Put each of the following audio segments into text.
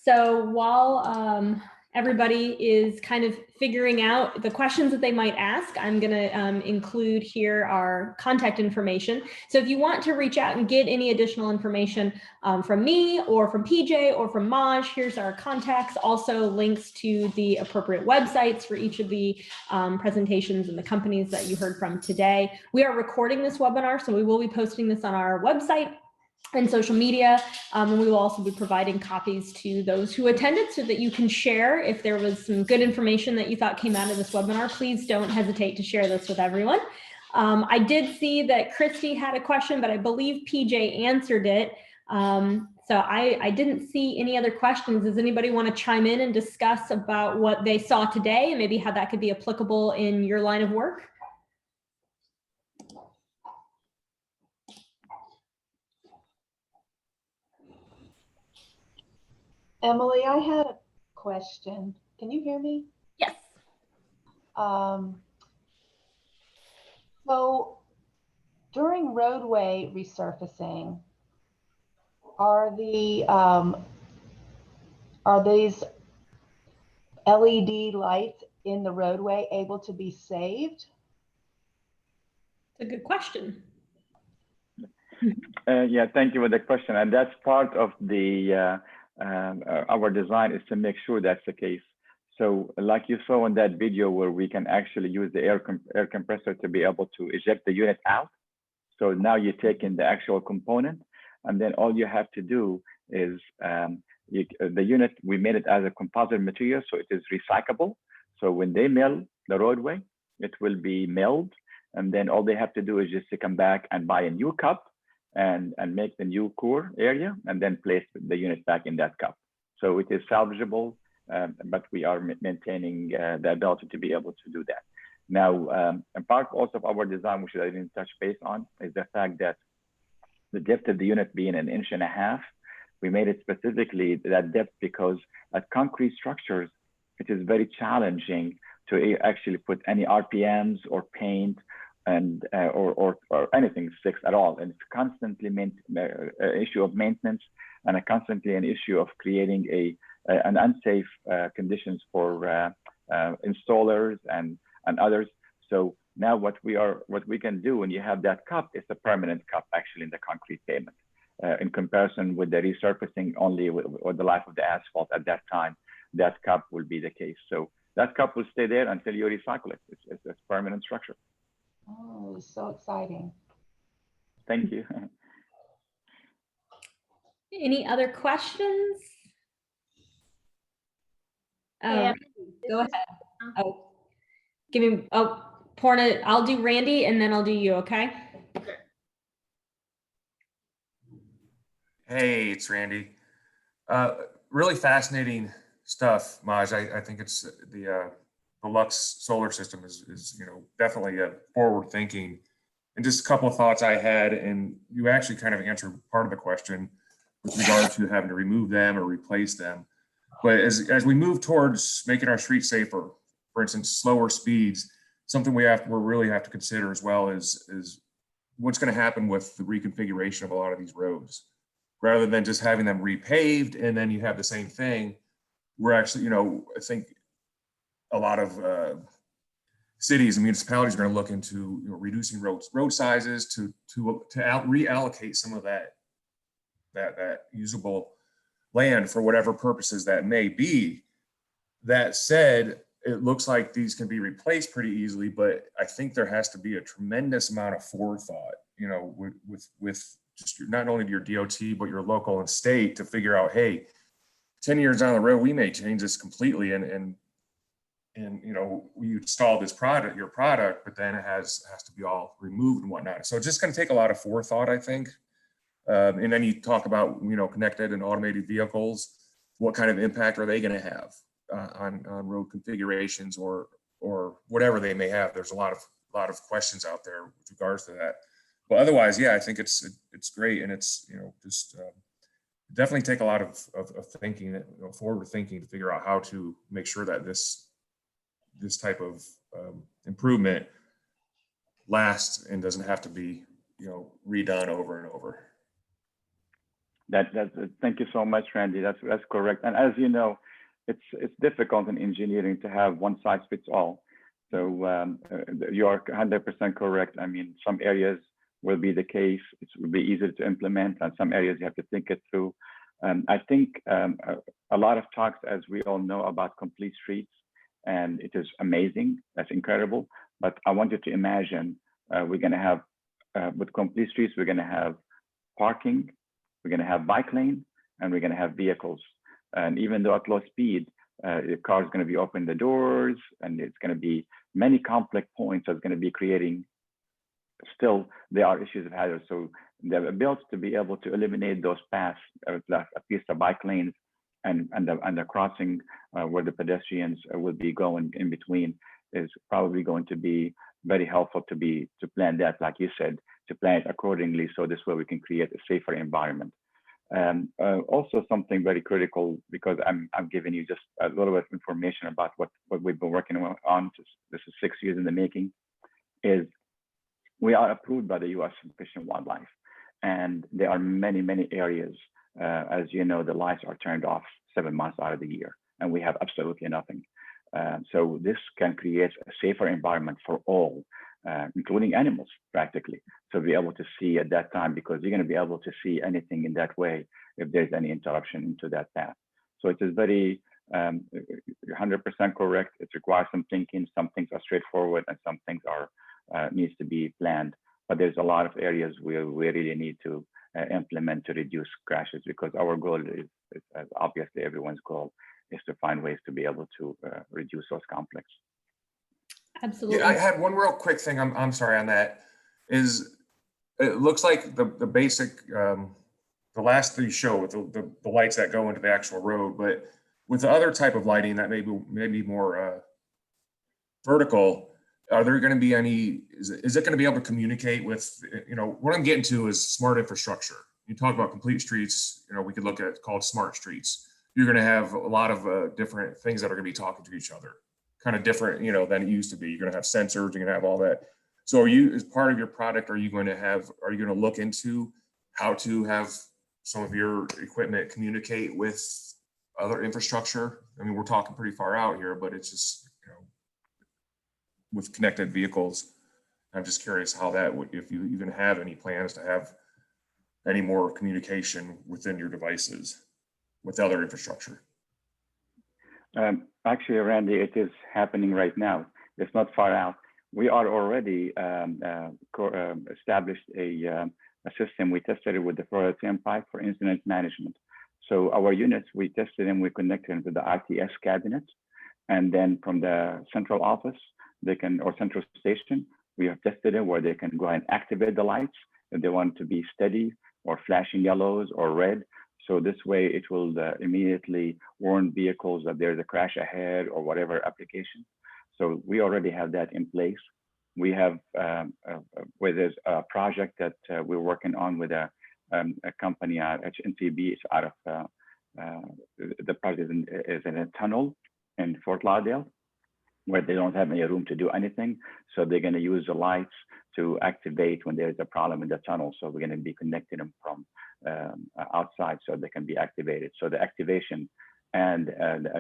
So while everybody is kind of figuring out the questions that they might ask, I'm going to include here our contact information. So if you want to reach out and get any additional information from me or from PJ or from Maj, here's our contacts. Also links to the appropriate websites for each of the presentations and the companies that you heard from today. We are recording this webinar, so we will be posting this on our website and social media, and we will also be providing copies to those who attended so that you can share. If there was some good information that you thought came out of this webinar, please don't hesitate to share this with everyone. I did see that Christy had a question, but I believe PJ answered it. So I didn't see any other questions. Does anybody want to chime in and discuss about what they saw today and maybe how that could be applicable in your line of work? Emily, I had a question. Can you hear me? Yes. So during roadway resurfacing, are these LED lights in the roadway able to be saved? It's a good question. Yeah, thank you for the question. And that's part of the our design is to make sure that's the case. So like you saw in that video where we can actually use the air compressor to be able to eject the unit out. So now you're taking the actual component, and then all you have to do is the unit, we made it as a composite material, so it is recyclable. So when they mill the roadway, it will be milled, and then all they have to do is just to come back and buy a new cup and make the new core area and then place the unit back in that cup. So it is salvageable, but we are maintaining the ability to be able to do that. Now, and part also of our design, which I didn't touch base on, is the fact that the depth of the unit being 1.5 inches, we made it specifically that depth because at concrete structures, it is very challenging to actually put any RPMs or paint and or anything sticks at all. And it's constantly an issue of maintenance and constantly an issue of creating an unsafe conditions for installers and others. So now what we can do when you have that cup is a permanent cup actually in the concrete pavement in comparison with the resurfacing only with the life of the asphalt at that time, that cup will be the case. So that cup will stay there until you recycle it. It's a permanent structure. Oh, so exciting. Thank you. Any other questions? Yeah, go ahead. Oh, Porna, I'll do Randy and then I'll do you, okay? Hey, it's Randy. Really fascinating stuff, Maj. I think it's the LUX Solar system is definitely a forward thinking. And just a couple of thoughts I had, and you actually kind of answered part of the question with regard to having to remove them or replace them. But as we move towards making our streets safer, for instance, slower speeds, something we really have to consider as well is what's going to happen with the reconfiguration of a lot of these roads. Rather than just having them repaved and then you have the same thing, we're actually, I think a lot of cities and municipalities are going to look into reducing road sizes to reallocate some of that usable land for whatever purposes that may be. That said, it looks like these can be replaced pretty easily, but I think there has to be a tremendous amount of forethought, with just not only your DOT, but your local and state to figure out, hey, 10 years down the road, we may change this completely and we install this your product, but then it has to be all removed and whatnot. So it's just going to take a lot of forethought, I think. And then you talk about, connected and automated vehicles. What kind of impact are they going to have on road configurations or whatever they may have? There's a lot of questions out there with regards to that. But otherwise, yeah, I think it's great, and it's just definitely take a lot of thinking, forward thinking to figure out how to make sure that this type of improvement lasts and doesn't have to be redone over and over. Thank you so much, Randy. That's correct. And as you know, it's difficult in engineering to have one size fits all. So you are 100% correct. I mean, some areas will be the case. It will be easier to implement, and some areas you have to think it through. I think a lot of talks, as we all know, about complete streets, and it is amazing. That's incredible. But I want you to imagine we're going to have, with complete streets, we're going to have parking, we're going to have bike lane, and we're going to have vehicles. And even though at low speed, the car is going to be opening the doors, and it's going to be many conflict points that's going to be creating. Still, there are issues of hazards. So the ability to be able to eliminate those paths, at least the bike lanes and the crossing where the pedestrians will be going in between, is probably going to be very helpful to plan that, like you said, to plan it accordingly. So this way we can create a safer environment. Also something very critical, because I'm giving you just a little bit of information about what we've been working on. This is 6 years in the making. Is we are approved by the U.S. Fish and Wildlife, and there are many areas. As you know, the lights are turned off 7 months out of the year, and we have absolutely nothing. So this can create a safer environment for all, including animals, practically, to be able to see at that time, because you're going to be able to see anything in that way if there's any interruption into that path. So it is very 100% correct. It requires some thinking. Some things are straightforward, and some things are needs to be planned. But there's a lot of areas where we really need to implement to reduce crashes, because our goal is obviously everyone's goal is to find ways to be able to reduce those conflicts. Absolutely. Yeah, I had one real quick thing. I'm sorry on that. Is it looks like the basic the last three show with the lights that go into the actual road, but with the other type of lighting that may be more vertical, are there going to be any? Is it going to be able to communicate with? What I'm getting to is smart infrastructure. You talk about complete streets. We could look at called smart streets. You're going to have a lot of different things that are going to be talking to each other, kind of different, than it used to be. You're going to have sensors. You're going to have all that. So, as part of your product, are you going to look into how to have some of your equipment communicate with other infrastructure? I mean, we're talking pretty far out here, but it's just with connected vehicles. I'm just curious how that would, if you even have any plans to have any more communication within your devices with other infrastructure. Actually, Randy, it is happening right now. It's not far out. We are already established a system. We tested it with the Florida Turnpike for incident management. So our units, we tested them, we connected them to the RTS cabinet, and then from the central office, or central station, we have tested it where they can go and activate the lights if they want to be steady or flashing yellows or red. So this way it will immediately warn vehicles that there's a crash ahead or whatever application. So we already have that in place. We have, where there's a project that we're working on with a company at HNCB. It's out of, the project is in a tunnel in Fort Lauderdale, where they don't have any room to do anything. So they're going to use the lights to activate when there's a problem in the tunnel. So we're going to be connecting them from outside so they can be activated. So the activation and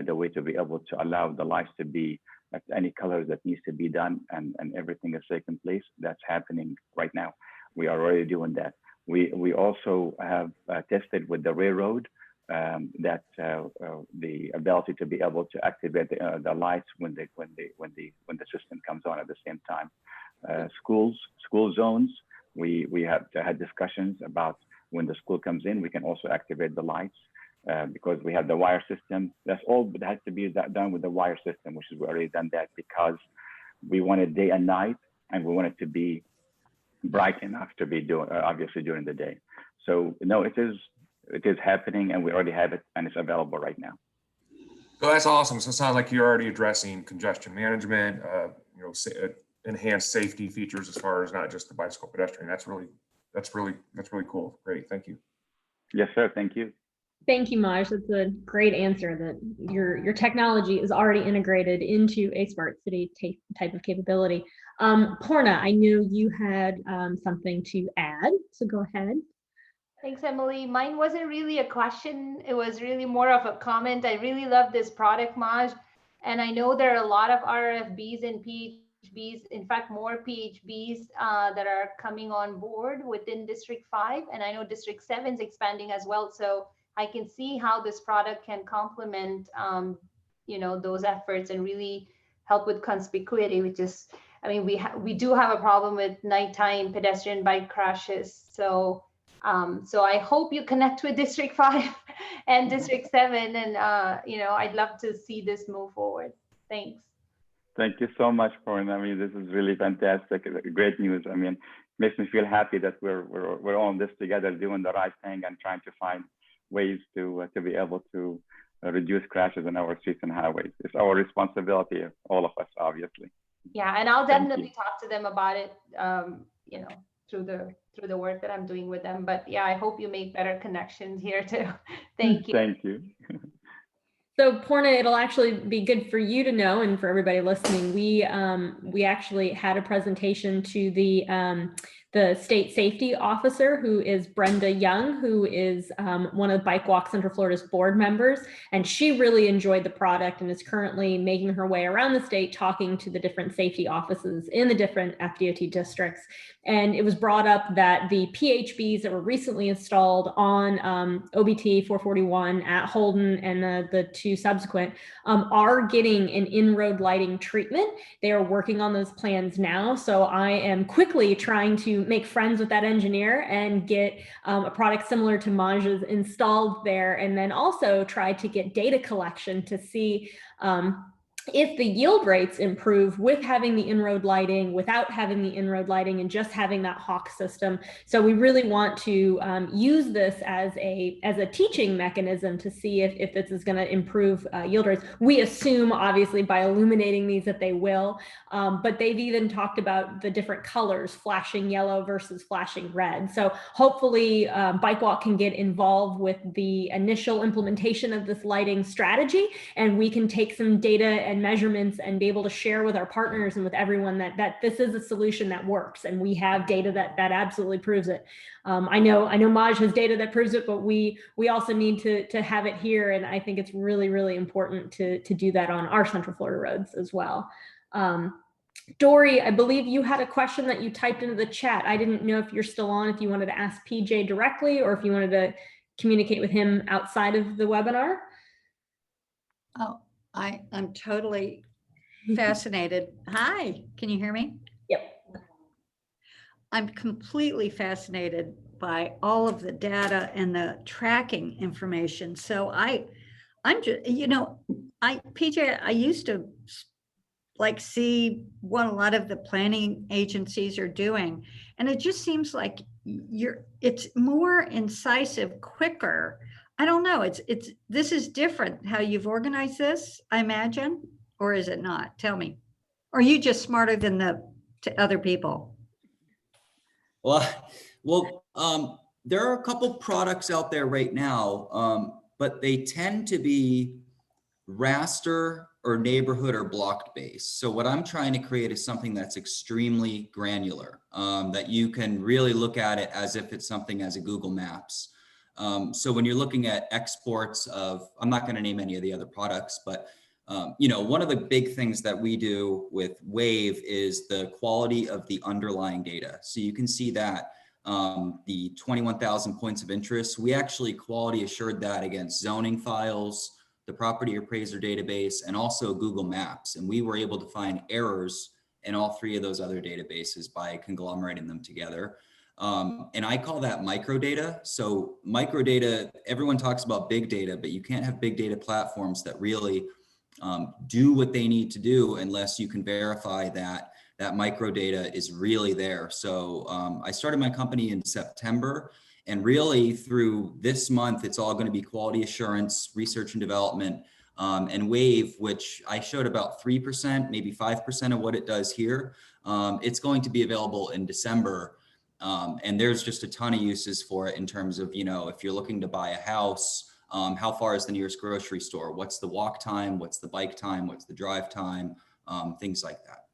the way to be able to allow the lights to be at any colors that needs to be done, and everything is taking place, that's happening right now. We are already doing that. We also have tested with the railroad that the ability to be able to activate the lights when the system comes on at the same time. School zones, we have had discussions about when the school comes in, we can also activate the lights because we have the wire system. That's all, but it has to be done with the wire system, which is we already done that because we want it day and night, and we want it to be bright enough to be doing obviously during the day. So no, it is happening, and we already have it, and it's available right now. So that's awesome. So it sounds like you're already addressing congestion management, enhanced safety features as far as not just the bicycle pedestrian. That's really cool. Great, thank you. Yes, sir. Thank you. Thank you, Maj. That's a great answer. That your technology is already integrated into a smart city type of capability. Porna, I knew you had something to add, so go ahead. Thanks, Emily. Mine wasn't really a question. It was really more of a comment. I really love this product, Maj. And I know there are a lot of RFBs and PHBs, in fact, more PHBs that are coming on board within District 5. And I know District 7 is expanding as well. So I can see how this product can complement, those efforts and really help with conspicuity, which is, I mean, we do have a problem with nighttime pedestrian bike crashes. So I hope you connect with District 5 and District 7, and I'd love to see this move forward. Thanks. Thank you so much, Corinne. I mean, this is really fantastic. Great news. I mean, makes me feel happy that we're all in this together, doing the right thing and trying to find ways to be able to reduce crashes on our streets and highways. It's our responsibility, all of us, obviously. Yeah, and I'll definitely talk to them about it. Through the work that I'm doing with them. But yeah, I hope you make better connections here too. Thank you. Thank you. So Porna, it'll actually be good for you to know, and for everybody listening, we actually had a presentation to the state safety officer, who is Brenda Young, who is one of Bike Walk Central Florida's board members. And she really enjoyed the product and is currently making her way around the state, talking to the different safety offices in the different FDOT districts. And it was brought up that the PHBs that were recently installed on OBT 441 at Holden and the two subsequent are getting an in-road lighting treatment. They are working on those plans now. So I am quickly trying to make friends with that engineer and get a product similar to Maj's installed there, and then also try to get data collection to see if the yield rates improve with having the in-road lighting, without having the in-road lighting, and just having that hawk system. So we really want to use this as a teaching mechanism to see if this is going to improve yield rates. We assume, obviously, by illuminating these that they will, but they've even talked about the different colors, flashing yellow versus flashing red. So hopefully Bike Walk can get involved with the initial implementation of this lighting strategy, and we can take some data and measurements and be able to share with our partners and with everyone that this is a solution that works, and we have data that absolutely proves it. I know Maj has data that proves it, but we also need to have it here, and I think it's really, really important to do that on our Central Florida roads as well. Dory, I believe you had a question that you typed into the chat. I didn't know if you're still on, if you wanted to ask PJ directly, or if you wanted to communicate with him outside of the webinar. Oh, I'm totally fascinated. Hi, can you hear me? Yep. I'm completely fascinated by all of the data and the tracking information. So I'm just, PJ, I used to see what a lot of the planning agencies are doing, and it just seems like it's more incisive, quicker. I don't know. This is different how you've organized this, I imagine, or is it not? Tell me. Or are you just smarter than the other people? Well, there are a couple products out there right now, but they tend to be raster or neighborhood or block based. So what I'm trying to create is something that's extremely granular, that you can really look at it as if it's something as a Google Maps. So when you're looking at exports of, I'm not going to name any of the other products, but one of the big things that we do with Wave is the quality of the underlying data. So you can see that the 21,000 points of interest, we actually quality assured that against zoning files, the property appraiser database, and also Google Maps. And we were able to find errors in all three of those other databases by conglomerating them together. And I call that microdata. So microdata, everyone talks about big data, but you can't have big data platforms that really do what they need to do unless you can verify that microdata is really there. So I started my company in September, and really through this month, it's all going to be quality assurance, research and development, and Wave, which I showed about 3%, maybe 5% of what it does here. It's going to be available in December. And there's just a ton of uses for it in terms of, if you're looking to buy a house, how far is the nearest grocery store? What's the walk time? What's the bike time? What's the drive time? Things like that.